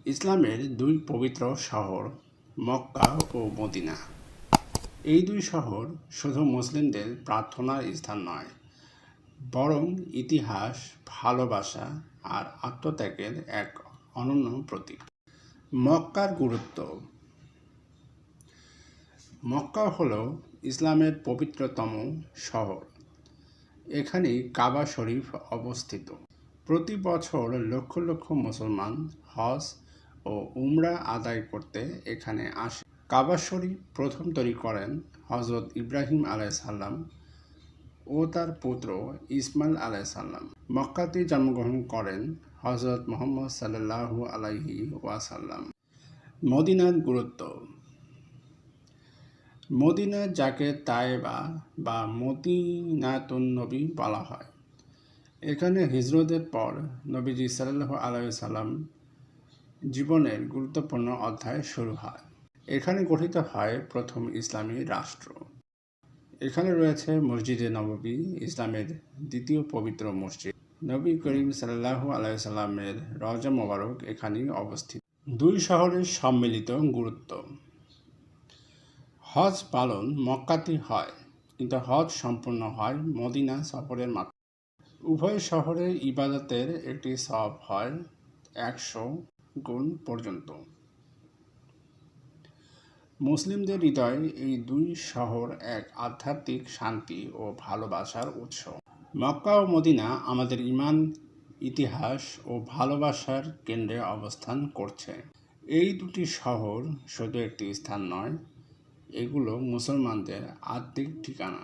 ইসলামের দুই পবিত্র শহর মক্কা ও মদিনা। এই দুই শহর শুধু মুসলিমদের প্রার্থনার স্থান নয়, বরং ইতিহাস, ভালোবাসা আর আত্মত্যাগের এক অনন্য প্রতীক। মক্কার গুরুত্ব। মক্কা হল ইসলামের পবিত্রতম শহর। এখানে কাবা শরীফ অবস্থিত। প্রতি বছর লক্ষ লক্ষ মুসলমান হজ ও উমরা আদায় করতে এখানে আসে। কাবা শরীফ প্রথম তৈরি করেন হজরত ইব্রাহিম আলাইসাল্লাম ও তার পুত্র ইসমাইল আলাইসাল্লাম। মক্কাতে জন্মগ্রহণ করেন হজরত মুহাম্মদ সাল্লাল্লাহু আলাইহি ওয়াসাল্লাম। মদিনার গুরুত্ব। মদিনা, যাকে তায়েবা বা মদিনাতুন নবী বলা হয়, এখানে হিজরতের পর নবীজি সাল্লাল্লাহু আলাইহি সাল্লাম জীবনের গুরুত্বপূর্ণ অধ্যায় শুরু হয়। এখানে গঠিত হয় প্রথম ইসলামী রাষ্ট্র। এখানে রয়েছে মসজিদে নববী, ইসলামের দ্বিতীয় পবিত্র মসজিদ। নবী করিম সাল্লাল্লাহু আলাইহি সাল্লামের রওজা মোবারক এখানেই অবস্থিত। দুই শহরের সম্মিলিত গুরুত্ব। হজ পালন মক্কাতে হয়, কিন্তু হজ সম্পূর্ণ হয় মদিনা সফরের মাধ্যমে। উভয় শহরের ইবাদতের একটি সওয়াব হয় 100 গুণ পর্যন্ত। মুসলিমদের হৃদয়ে এই দুই শহর এক আধ্যাত্মিক শান্তি ও ভালোবাসার উৎস। মক্কা ও মদিনা আমাদের ঈমান, ইতিহাস ও ভালোবাসার কেন্দ্রে অবস্থান করছে। এই দুটি শহর শুধু একটি স্থান নয়, এগুলো মুসলমানদের আত্মিক ঠিকানা।